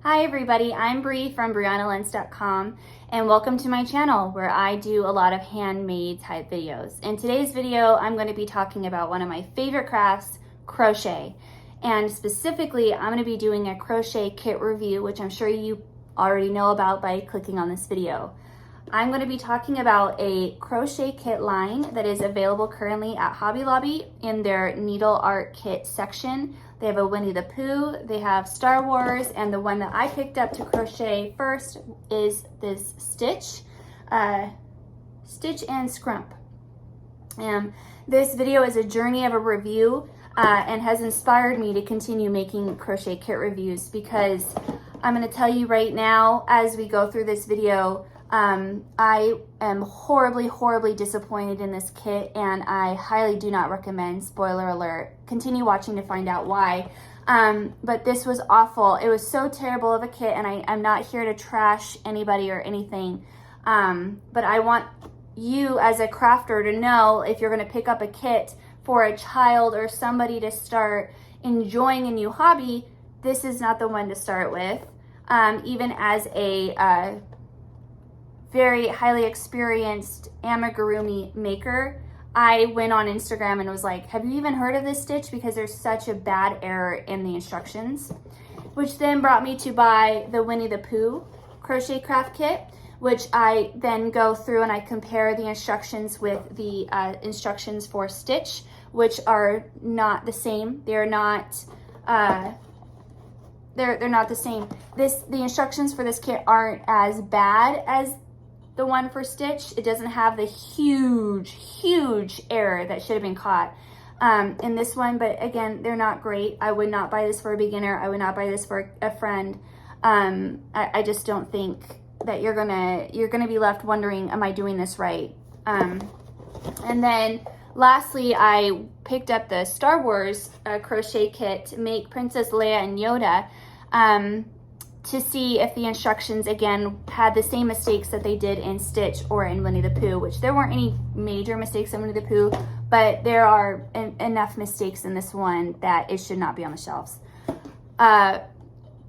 Hi everybody, I'm Bree from BriannaLentz.com and welcome to my channel where I do a lot of handmade type videos. In today's video, I'm going to be talking about one of my favorite crafts, crochet. And specifically, I'm going to be doing a crochet kit review, which I'm sure you already know about by clicking on this video. I'm going to be talking about a crochet kit line that is available currently at Hobby Lobby in their needle art kit section. They have a Winnie the Pooh, they have Star Wars, and the one that I picked up to crochet first is this Stitch and Scrump. This video is a journey of a review and has inspired me to continue making crochet kit reviews because I'm going to tell you right now as we go through this video, I am horribly disappointed in this kit and I highly do not recommend, spoiler alert. Continue watching to find out why. But this was awful. It was so terrible of a kit and I'm not here to trash anybody or anything. But I want you as a crafter to know if you're going to pick up a kit for a child or somebody to start enjoying a new hobby, this is not the one to start with. Even as a very highly experienced amigurumi maker, I went on Instagram and was like, have you even heard of this stitch? Because there's such a bad error in the instructions, which then brought me to buy the Winnie the Pooh crochet craft kit, which I then go through and I compare the instructions with the instructions for Stitch, which are not the same. They're not they're not the same. The instructions for this kit aren't as bad as the one for Stitch. It doesn't have the huge error that should have been caught in this one, but again, they're not great. I would not buy this for a beginner. I would not buy this for a friend. I just don't think that you're gonna be left wondering, am I doing this right? And then lastly, I picked up the Star Wars crochet kit to make Princess Leia and Yoda to see if the instructions again had the same mistakes that they did in Stitch or in Winnie the Pooh, which there weren't any major mistakes in Winnie the Pooh, but there are enough mistakes in this one that it should not be on the shelves.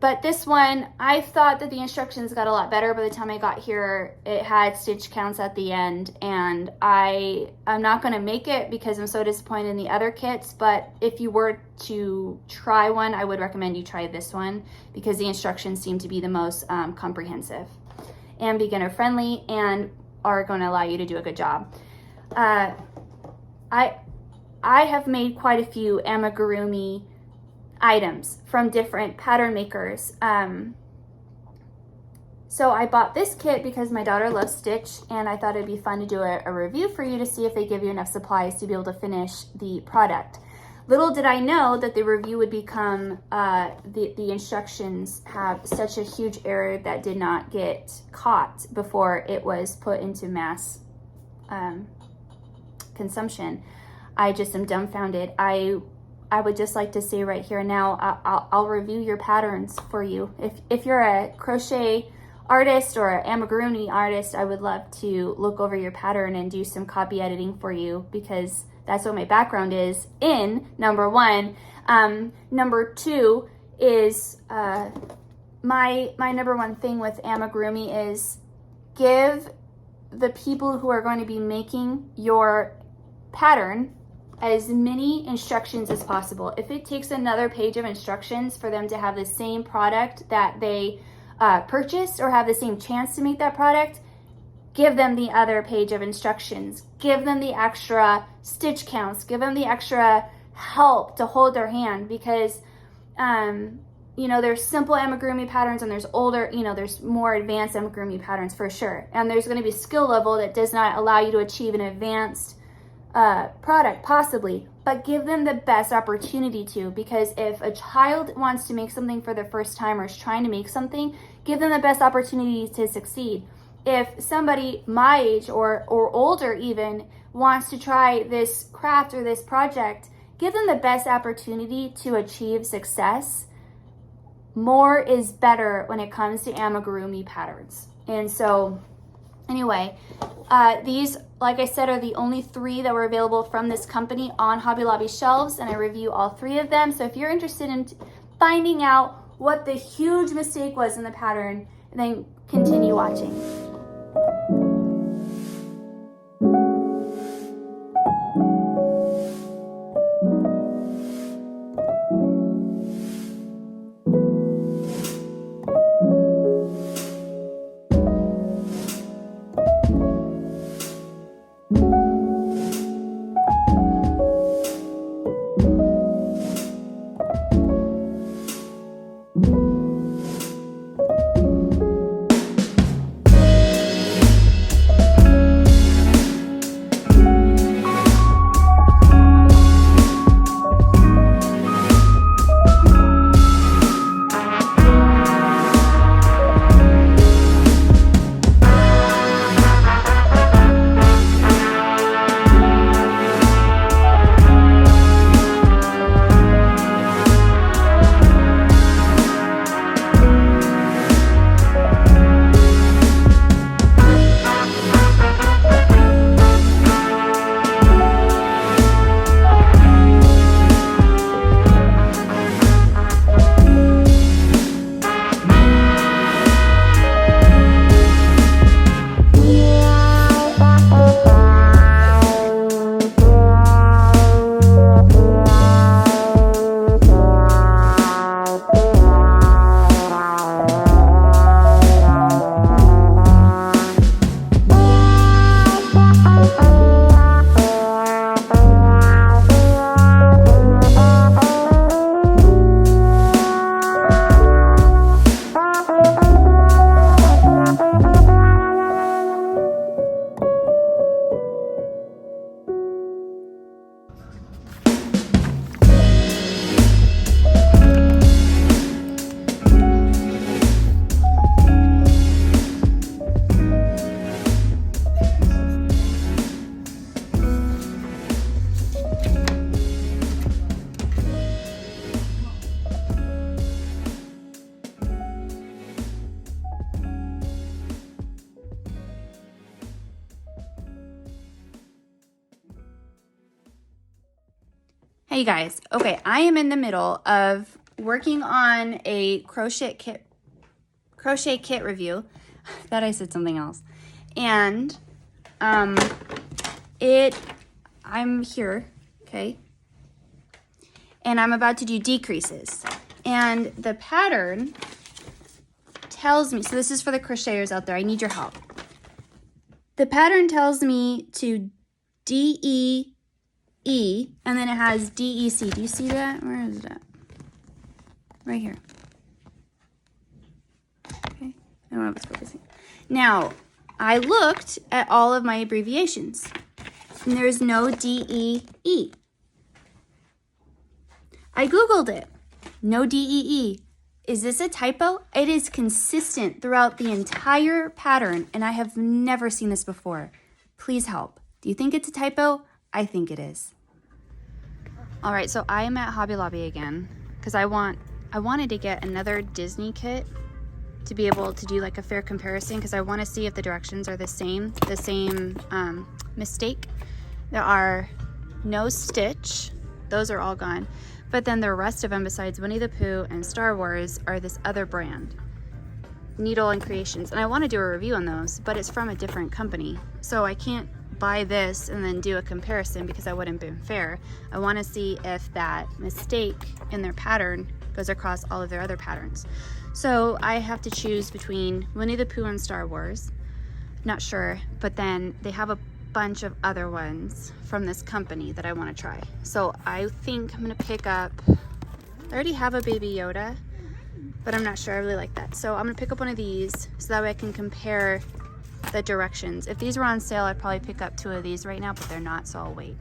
But this one, I thought that the instructions got a lot better by the time I got here. It had stitch counts at the end, and I'm not going to make it because I'm so disappointed in the other kits, but if you were to try one, I would recommend you try this one because the instructions seem to be the most comprehensive and beginner friendly and are going to allow you to do a good job. I have made quite a few amigurumi items from different pattern makers. So I bought this kit because my daughter loves Stitch and I thought it'd be fun to do a review for you to see if they give you enough supplies to be able to finish the product. Little did I know that the review would become the instructions have such a huge error that did not get caught before it was put into mass consumption. I just am dumbfounded. I would just like to say right here now, I'll review your patterns for you. If you're a crochet artist or an amigurumi artist, I would love to look over your pattern and do some copy editing for you because that's what my background is in, number one. Number two is my number one thing with amigurumi is give the people who are going to be making your pattern as many instructions as possible. If it takes another page of instructions for them to have the same product that they purchased or have the same chance to make that product, give them the other page of instructions. Give them the extra stitch counts. Give them the extra help to hold their hand because, there's simple amigurumi patterns and there's older, there's more advanced amigurumi patterns for sure. And there's going to be a skill level that does not allow you to achieve an advanced product possibly, but give them the best opportunity to, because if a child wants to make something for the first time or is trying to make something, give them the best opportunity to succeed. If somebody my age or older even wants to try this craft or this project, give them the best opportunity to achieve success. More is better when it comes to amigurumi patterns. And so anyway, these, like I said, are the only 3 that were available from this company on Hobby Lobby shelves, and I review all 3 of them. So if you're interested in finding out what the huge mistake was in the pattern, and then continue watching. Hey guys, okay, I am in the middle of working on a crochet kit review. Thought I said something else. And I'm here, okay? And I'm about to do decreases. And the pattern tells me, so this is for the crocheters out there, I need your help. The pattern tells me to D-E-E, and then it has D-E-C. Do you see that? Where is that? Right here. Okay, I don't know if it's focusing. Now, I looked at all of my abbreviations, and there's no D-E-E. I Googled it. No D-E-E. Is this a typo? It is consistent throughout the entire pattern, and I have never seen this before. Please help. Do you think it's a typo? I think it is. All right, so I am at Hobby Lobby again because I wanted to get another Disney kit to be able to do like a fair comparison, because I want to see if the directions are the same mistake. There are no Stitch. Those are all gone. But then the rest of them, besides Winnie the Pooh and Star Wars, are this other brand, Needle and Creations. And I want to do a review on those, but it's from a different company. So I can't buy this and then do a comparison because that wouldn't have been fair. I want to see if that mistake in their pattern goes across all of their other patterns. So I have to choose between Winnie the Pooh and Star Wars. Not sure, but then they have a bunch of other ones from this company that I want to try. So I think I'm going to pick up, I already have a Baby Yoda, but I'm not sure I really like that. So I'm going to pick up one of these so that way I can compare the directions. If these were on sale, I'd probably pick up 2 of these right now, but they're not, so I'll wait.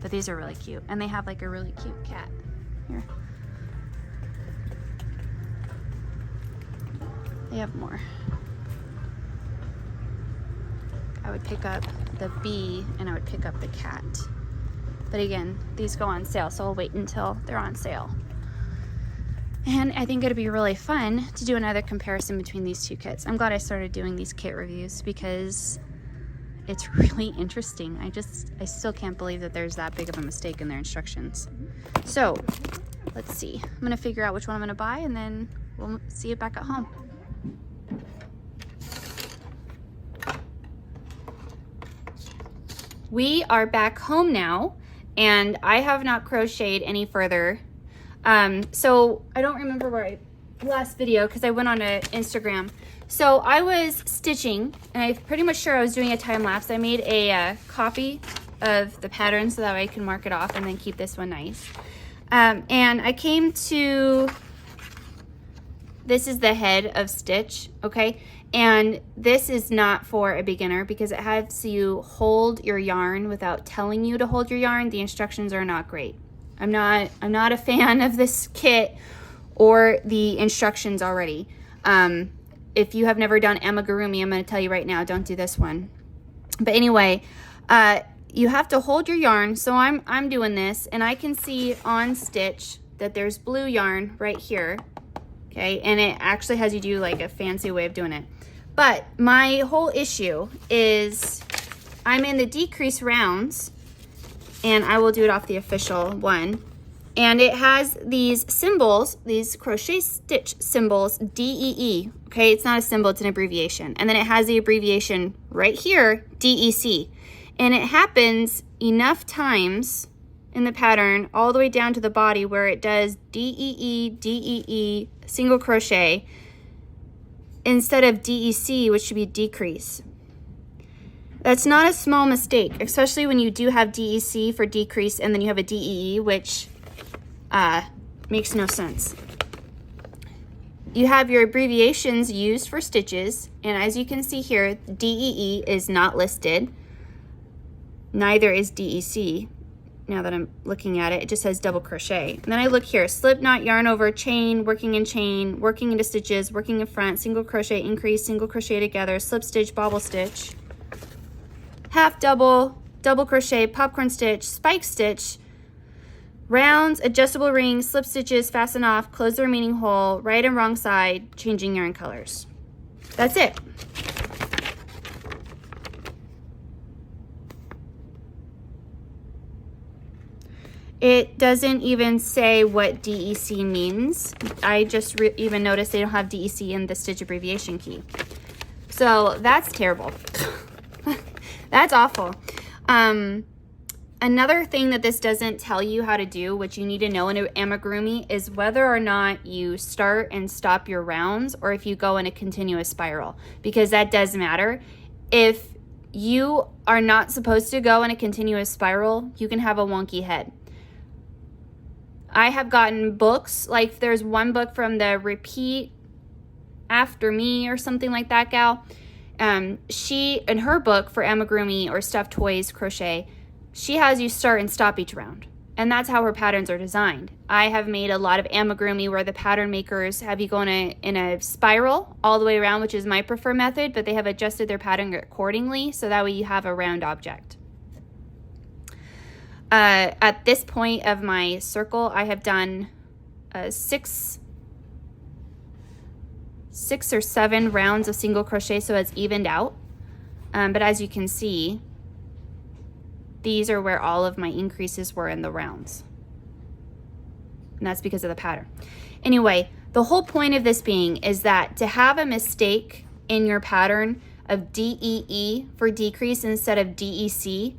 But these are really cute, and they have like a really cute cat here. They have more. I would pick up the bee and I would pick up the cat. But again, these go on sale, so I'll wait until they're on sale. And I think it'd be really fun to do another comparison between these 2 kits. I'm glad I started doing these kit reviews because it's really interesting. I still can't believe that there's that big of a mistake in their instructions. So let's see. I'm gonna figure out which one I'm gonna buy and then we'll see you back at home. We are back home now, and I have not crocheted any further. So I don't remember where last video, because I went on to Instagram. So I was stitching, and I'm pretty much sure I was doing a time lapse. I made a copy of the pattern so that way I can mark it off and then keep this one nice. And I came to, this is the head of stitch, okay? And this is not for a beginner because it has you hold your yarn without telling you to hold your yarn. The instructions are not great. I'm not a fan of this kit or the instructions already. If you have never done Amigurumi, I'm going to tell you right now, don't do this one. But anyway, you have to hold your yarn. So I'm doing this, and I can see on stitch that there's blue yarn right here. Okay, and it actually has you do like a fancy way of doing it. But my whole issue is I'm in the decrease rounds, and I will do it off the official one. And it has these symbols, these crochet stitch symbols, DEE. Okay, it's not a symbol, it's an abbreviation. And then it has the abbreviation right here, DEC. And it happens enough times in the pattern all the way down to the body where it does DEE, DEE, single crochet, instead of DEC, which should be decrease. That's not a small mistake, especially when you do have DEC for decrease and then you have a DEE, which makes no sense. You have your abbreviations used for stitches, and as you can see here, DEE is not listed. Neither is DEC. Now that I'm looking at it, it just says double crochet. And then I look here, slip knot, yarn over, chain, working into stitches, working in front, single crochet, increase, single crochet together, slip stitch, bobble stitch, half double, double crochet, popcorn stitch, spike stitch, rounds, adjustable rings, slip stitches, fasten off, close the remaining hole, right and wrong side, changing yarn colors. That's it. It doesn't even say what DEC means. I just even noticed they don't have DEC in the stitch abbreviation key. So that's terrible. That's awful. Another thing that this doesn't tell you how to do, which you need to know in an amigurumi, is whether or not you start and stop your rounds or if you go in a continuous spiral, because that does matter. If you are not supposed to go in a continuous spiral, you can have a wonky head. I have gotten books, like there's one book from the Repeat After Me or something like that gal. She, in her book for amigurumi or stuffed toys crochet, she has you start and stop each round. And that's how her patterns are designed. I have made a lot of amigurumi where the pattern makers have you go in a spiral all the way around, which is my preferred method, but they have adjusted their pattern accordingly so that way you have a round object. At this point of my circle, I have done six or seven rounds of single crochet, so it's evened out. But as you can see, these are where all of my increases were in the rounds. And that's because of the pattern. Anyway, the whole point of this being is that to have a mistake in your pattern of DEE for decrease instead of DEC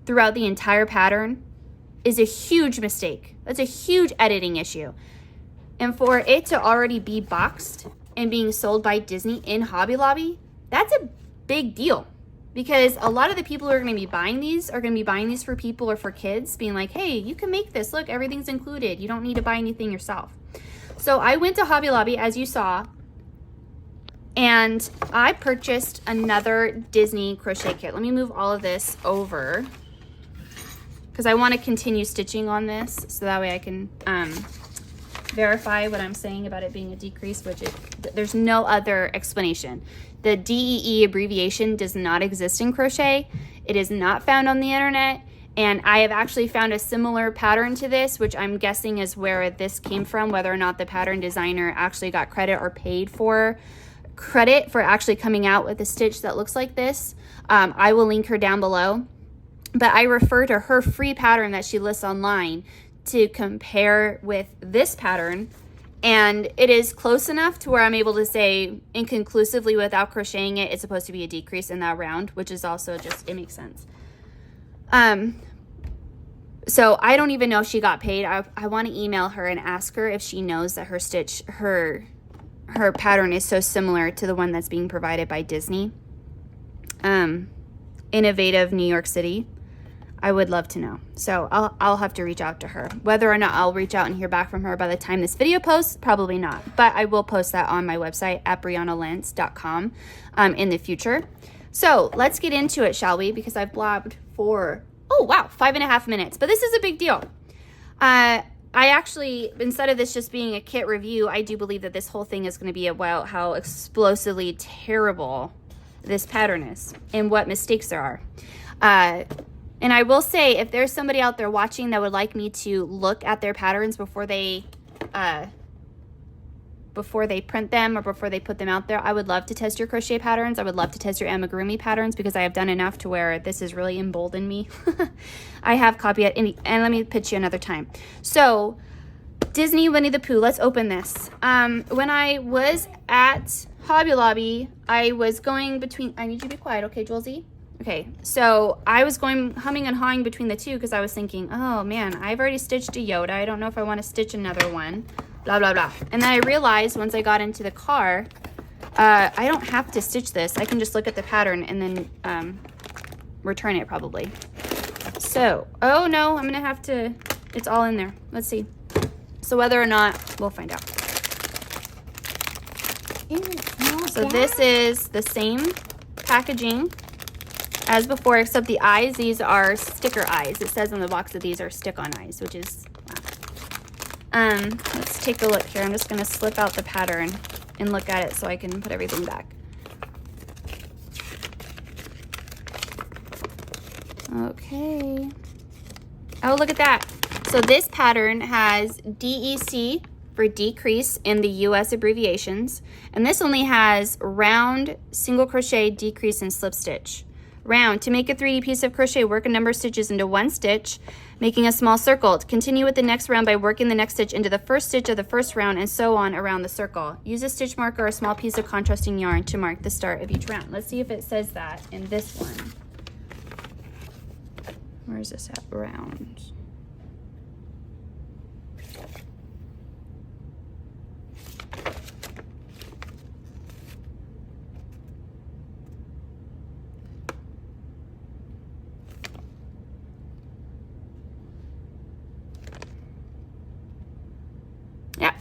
throughout the entire pattern is a huge mistake. That's a huge editing issue. And for it to already be boxed and being sold by Disney in Hobby Lobby, that's a big deal. Because a lot of the people who are going to be buying these are going to be buying these for people or for kids, being like, hey, you can make this. Look, everything's included. You don't need to buy anything yourself. So I went to Hobby Lobby, as you saw, and I purchased another Disney crochet kit. Let me move all of this over because I want to continue stitching on this so that way I can verify what I'm saying about it being a decrease, which there's no other explanation. The DEE abbreviation does not exist in crochet. It is not found on the internet, and I have actually found a similar pattern to this, which I'm guessing is where this came from, whether or not the pattern designer actually got credit or paid for credit for actually coming out with a stitch that looks like this. I will link her down below. But I refer to her free pattern that she lists online to compare with this pattern And it is close enough to where I'm able to say inconclusively without crocheting it, it's supposed to be a decrease in that round, which is also just, it makes sense. So I don't even know if she got paid. I want to email her and ask her if she knows that her pattern is so similar to the one that's being provided by Disney. Innovative New York City. I would love to know. So I'll have to reach out to her. Whether or not I'll reach out and hear back from her by the time this video posts, probably not. But I will post that on my website at briannalentz.com in the future. So let's get into it, shall we? Because I've blabbed for, oh wow, 5.5 minutes. But this is a big deal. I actually, instead of this just being a kit review, I do believe that this whole thing is going to be about how explosively terrible this pattern is and what mistakes there are. And I will say, if there's somebody out there watching that would like me to look at their patterns before they print them or before they put them out there, I would love to test your crochet patterns. I would love to test your amigurumi patterns because I have done enough to where this has really emboldened me. I have copied it, and let me pitch you another time. So, Disney Winnie the Pooh, let's open this. When I was at Hobby Lobby, I was going between, I need you to be quiet, okay, Julesy? Okay, so I was going humming and hawing between the two because I was thinking, oh man, I've already stitched a Yoda. I don't know if I want to stitch another one, blah, blah, blah. And then I realized once I got into the car, I don't have to stitch this. I can just look at the pattern and then return it probably. So, oh no, I'm going to have to, it's all in there. Let's see. So whether or not, we'll find out. So this is the same packaging as before, except the eyes, these are sticker eyes. It says on the box that these are stick-on eyes, which is, wow. Let's take a look here. I'm just going to slip out the pattern and look at it so I can put everything back. Okay. Oh, look at that. So this pattern has DEC for decrease in the US abbreviations, and this only has round, single crochet, decrease, and slip stitch. Round, to make a 3D piece of crochet, work a number of stitches into one stitch, making a small circle. Continue with the next round by working the next stitch into the first stitch of the first round and so on around the circle. Use a stitch marker or a small piece of contrasting yarn to mark the start of each round. Let's see if it says that in this one. Where is this at? Round.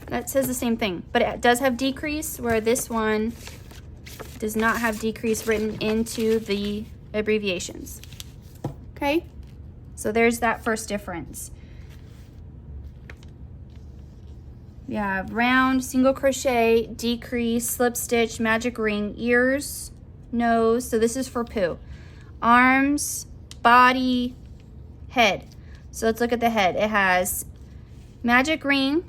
That says the same thing, but it does have decrease, where this one does not have decrease written into the abbreviations. Okay, so there's that first difference. We have round, single crochet, decrease, slip stitch, magic ring, ears, nose. So this is for Pooh. Arms, body, head. So let's look at the head. It has magic ring,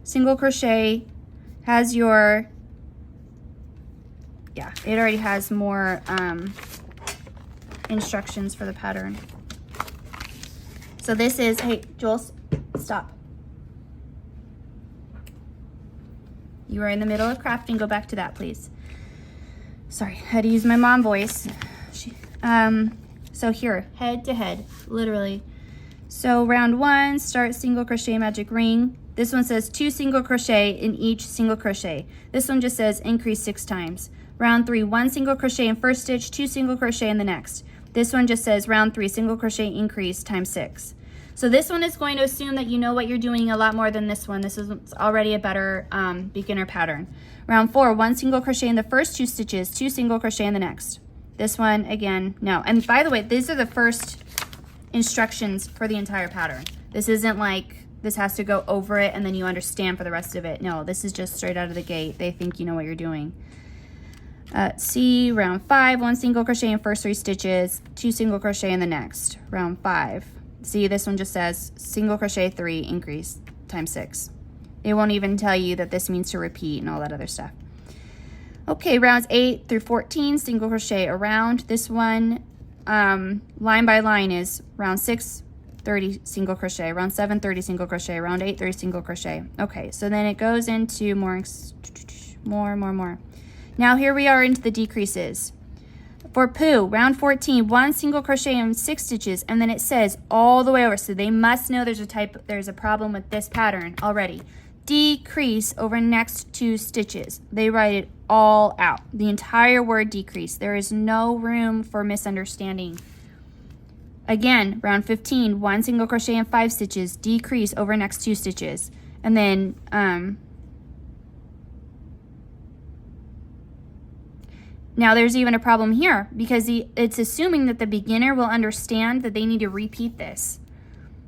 single crochet, has your, yeah, it already has more instructions for the pattern. So this is, hey, Jules, stop. You are in the middle of crafting. Go back to that, please. Sorry, I had to use my mom voice. So here, head to head, literally. So round 1, start single crochet, magic ring. This one says 2 single crochet in each single crochet. This one just says increase 6 times. Round 3, 1 single crochet in first stitch, 2 single crochet in the next. This one just says round 3, single crochet increase times 6. So this one is going to assume that you know what you're doing a lot more than this one. This is already a better beginner pattern. Round 4, 1 single crochet in the first 2 stitches, 2 single crochet in the next. This one, again, no. And by the way, these are the first instructions for the entire pattern. This isn't like this has to go over it and then you understand for the rest of it. No, this is just straight out of the gate. They think you know what you're doing. C, round 5, 1 single crochet in first 3 stitches, 2 single crochet in the next. Round 5. See, this one just says single crochet 3, increase times 6. It won't even tell you that this means to repeat and all that other stuff. Okay, rounds 8 through 14, single crochet around. This one, line by line, is round 6 30 single crochet, round 7, 30 single crochet, round 8, 30 single crochet. Okay, so then it goes into more. Now here we are into the decreases. For Pooh, round 14, 1 single crochet and 6 stitches, and then it says all the way over, so they must know there's a problem with this pattern already. Decrease over next 2 stitches. They write it all out, the entire word decrease. There is no room for misunderstanding. Again, round 15, 1 single crochet and 5 stitches, decrease over next 2 stitches. And then now there's even a problem here because it's assuming that the beginner will understand that they need to repeat this.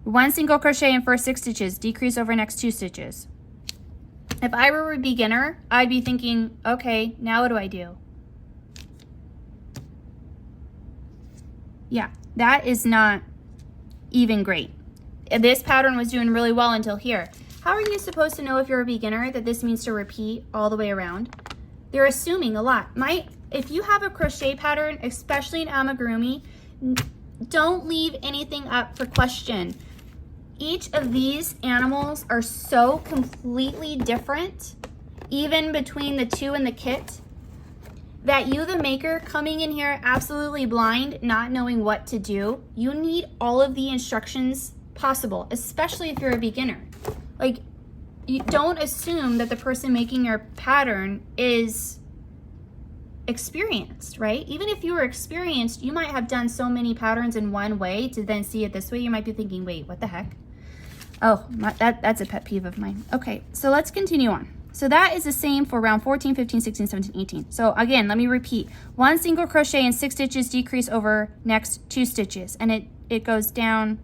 1 single crochet and first 6 stitches, decrease over next 2 stitches. If I were a beginner, I'd be thinking, okay, now what do I do? Yeah, that is not even great. This pattern was doing really well until here. How are you supposed to know if you're a beginner that this means to repeat all the way around? They're assuming a lot. If you have a crochet pattern, especially in amigurumi, don't leave anything up for question. Each of these animals are so completely different, even between the 2 in the kit, that you, the maker, coming in here absolutely blind, not knowing what to do, you need all of the instructions possible, especially if you're a beginner. Like, you don't assume that the person making your pattern is experienced, right? Even if you were experienced, you might have done so many patterns in one way to then see it this way. You might be thinking, wait, what the heck? Oh, that's a pet peeve of mine. Okay, so let's continue on. So that is the same for round 14, 15, 16, 17, 18. So again, let me repeat. 1 single crochet and 6 stitches, decrease over next 2 stitches. And it goes down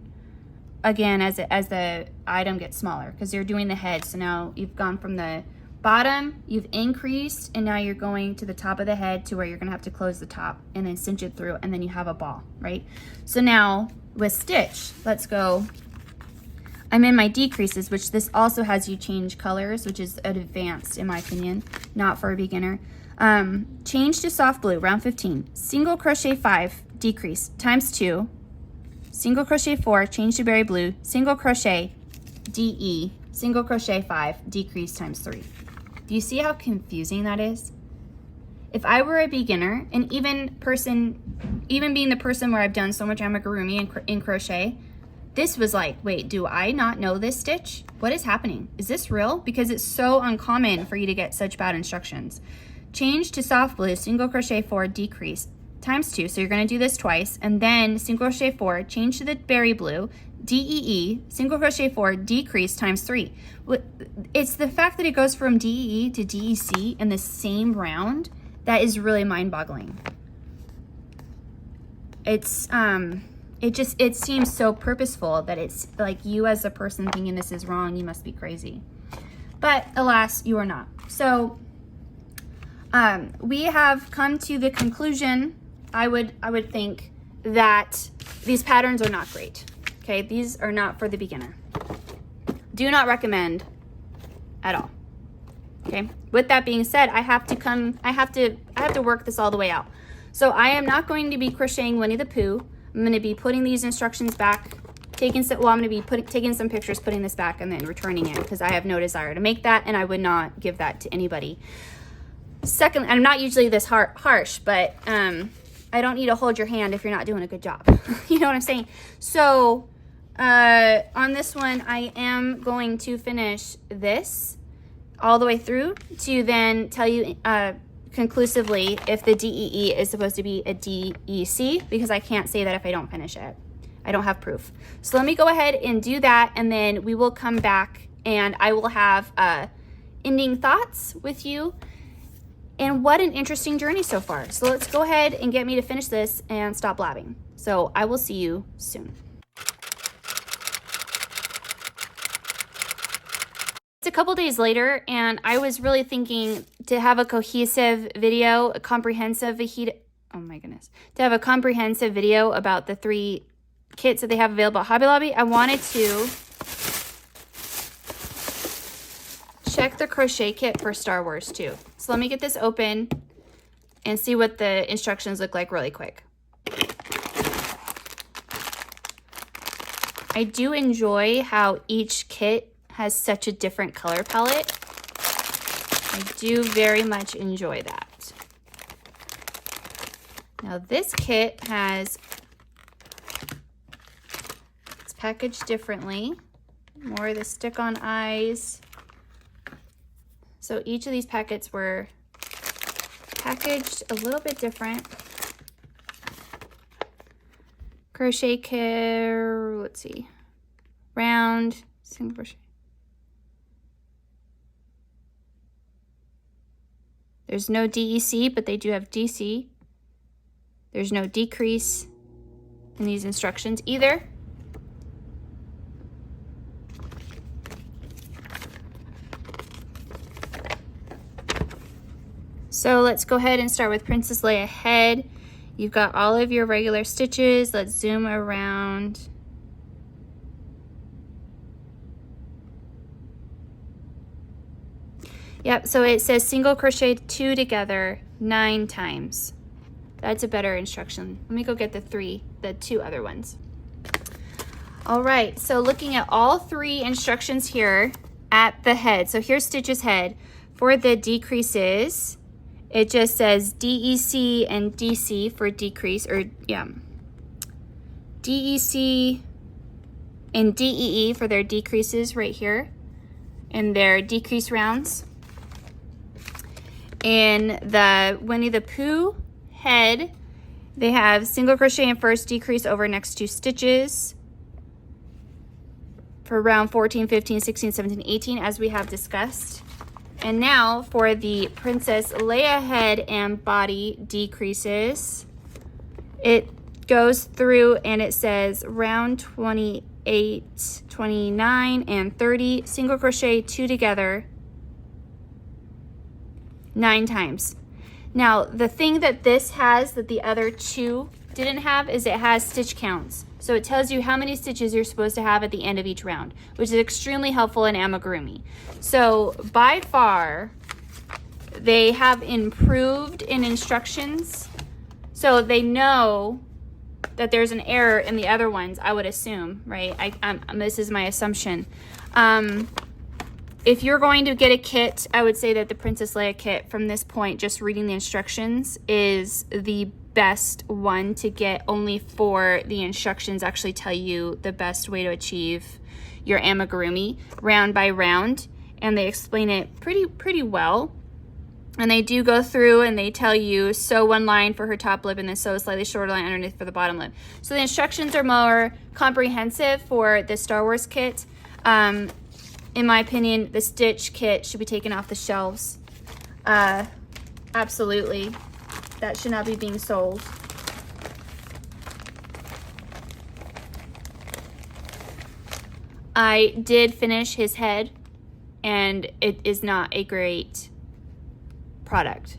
again as the item gets smaller because you're doing the head. So now you've gone from the bottom, you've increased, and now you're going to the top of the head to where you're gonna have to close the top and then cinch it through, and then you have a ball, right? So now with stitch, let's go. I'm in my decreases, which this also has you change colors, which is advanced in my opinion, not for a beginner. Change to soft blue, round 15. Single crochet 5, decrease, times 2. Single crochet 4, change to berry blue. Single crochet, DE, single crochet 5, decrease times 3. Do you see how confusing that is? If I were a beginner, and even being the person where I've done so much amigurumi in crochet, this was like, wait, do I not know this stitch? What is happening? Is this real? Because it's so uncommon for you to get such bad instructions. Change to soft blue, single crochet 4, decrease, times 2. So you're gonna do this twice, and then single crochet 4, change to the berry blue, DEE, single crochet 4, decrease times 3. It's the fact that it goes from DEE to DEC in the same round that is really mind-boggling. It seems so purposeful that it's like you as a person thinking this is wrong, you must be crazy. But alas, you are not. So we have come to the conclusion, I would think, that these patterns are not great. Okay, these are not for the beginner. Do not recommend at all. Okay, with that being said, I have to work this all the way out. So I am not going to be crocheting Winnie the Pooh. I'm going to be putting these instructions back, I'm going to be taking some pictures, putting this back, and then returning it because I have no desire to make that, and I would not give that to anybody. Secondly, I'm not usually this harsh, but I don't need to hold your hand if you're not doing a good job. You know what I'm saying? So on this one, I am going to finish this all the way through to then tell you conclusively if the DEE is supposed to be a DEC, because I can't say that if I don't finish it. I don't have proof. So let me go ahead and do that, and then we will come back and I will have ending thoughts with you. And what an interesting journey so far. So let's go ahead and get me to finish this and stop blabbing. So I will see you soon. It's a couple days later, and I was really thinking to have a cohesive video, a comprehensive video about the 3 kits that they have available at Hobby Lobby. I wanted to check the crochet kit for Star Wars too. So let me get this open and see what the instructions look like really quick. I do enjoy how each kit has such a different color palette. I do very much enjoy that. Now this kit it's packaged differently. More of the stick-on eyes. So each of these packets were packaged a little bit different. Crochet kit, let's see, round, single crochet. There's no DEC, but they do have DC. There's no decrease in these instructions either. So let's go ahead and start with Princess Leia head. You've got all of your regular stitches. Let's zoom around. Yep, so it says single crochet 2 together 9 times. That's a better instruction. Let me go get the 2 other ones. All right, so looking at all 3 instructions here at the head. So here's Stitch's head. For the decreases, it just says DEC and DC for decrease, or yeah, DEC and DEE for their decreases right here and their decrease rounds. In the Winnie the Pooh head, they have single crochet and first decrease over next 2 stitches for round 14, 15, 16, 17, 18, as we have discussed. And now for the Princess Leia head and body decreases, it goes through and it says round 28, 29, and 30, single crochet 2 together 9 times. Now, the thing that this has that the other 2 didn't have is it has stitch counts. So it tells you how many stitches you're supposed to have at the end of each round, which is extremely helpful in Amigurumi. So by far, they have improved in instructions. So they know that there's an error in the other ones, I would assume, right? This is my assumption. If you're going to get a kit, I would say that the Princess Leia kit from this point, just reading the instructions, is the best one to get, only for the instructions actually tell you the best way to achieve your Amigurumi round by round, and they explain it pretty well. And they do go through and they tell you sew 1 line for her top lip and then sew a slightly shorter line underneath for the bottom lip. So the instructions are more comprehensive for the Star Wars kit. In my opinion, the Stitch kit should be taken off the shelves. Absolutely. That should not be being sold. I did finish his head, and it is not a great product.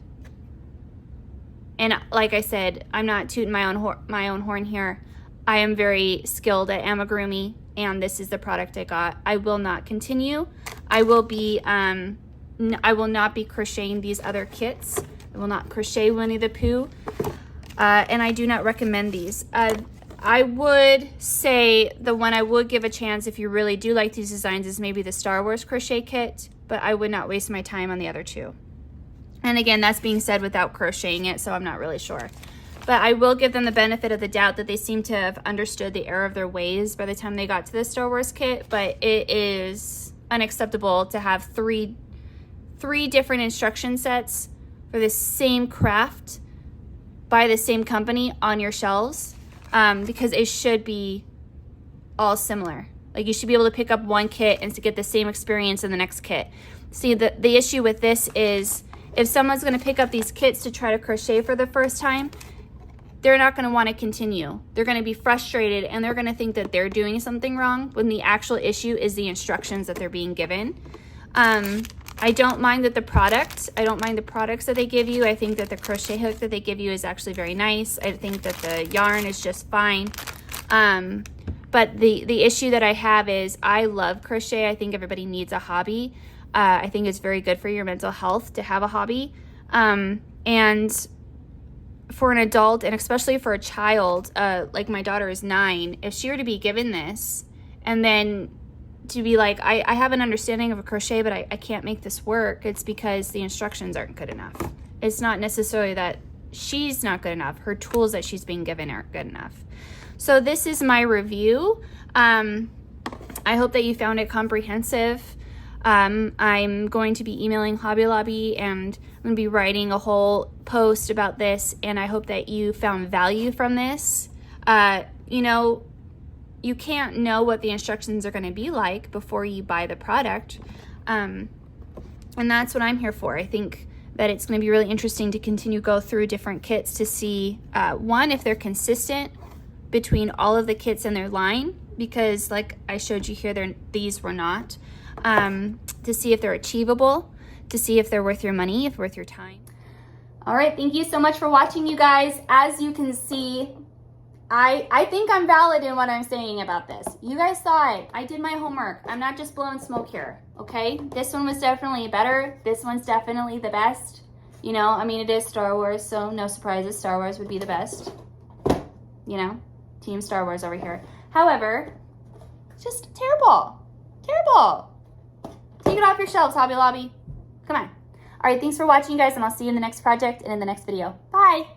And like I said, I'm not tooting my own horn here. I am very skilled at Amigurumi, and this is the product I got. I will not continue. I will not be crocheting these other kits. I will not crochet Winnie the Pooh, and I do not recommend these. I would say the one I would give a chance if you really do like these designs is maybe the Star Wars crochet kit, but I would not waste my time on the other 2. And again, that's being said without crocheting it, so I'm not really sure. But I will give them the benefit of the doubt that they seem to have understood the error of their ways by the time they got to the Star Wars kit, but it is unacceptable to have three different instruction sets for the same craft by the same company on your shelves, because it should be all similar. Like, you should be able to pick up one kit and to get the same experience in the next kit. See, the issue with this is if someone's going to pick up these kits to try to crochet for the first time, they're not going to want to continue. They're going to be frustrated, and they're going to think that they're doing something wrong when the actual issue is the instructions that they're being given. I don't mind the products that they give you. I think that the crochet hook that they give you is actually very nice. I think that the yarn is just fine. But the issue that I have is I love crochet. I think everybody needs a hobby. I think it's very good for your mental health to have a hobby. And for an adult, and especially for a child, like my daughter is 9, if she were to be given this and then to be like, I have an understanding of a crochet, but I can't make this work. It's because the instructions aren't good enough. It's not necessarily that she's not good enough. Her tools that she's being given aren't good enough. So this is my review. I hope that you found it comprehensive. I'm going to be emailing Hobby Lobby, and I'm going to be writing a whole post about this, and I hope that you found value from this. You know, you can't know what the instructions are going to be like before you buy the product, and that's what I'm here for. I think that it's going to be really interesting to continue go through different kits to see, one, if they're consistent between all of the kits in their line, because like I showed you here, these were not. To see if they're achievable, to see if they're worth your money, if worth your time. All right, thank you so much for watching, you guys. As you can see, I think I'm valid in what I'm saying about this. You guys saw it. I did my homework. I'm not just blowing smoke here, okay? This one was definitely better. This one's definitely the best. You know, I mean, it is Star Wars, so no surprises. Star Wars would be the best. You know, Team Star Wars over here. However, it's just terrible. Terrible. Take it off your shelves, Hobby Lobby. Come on. All right, thanks for watching, you guys, and I'll see you in the next project and in the next video. Bye.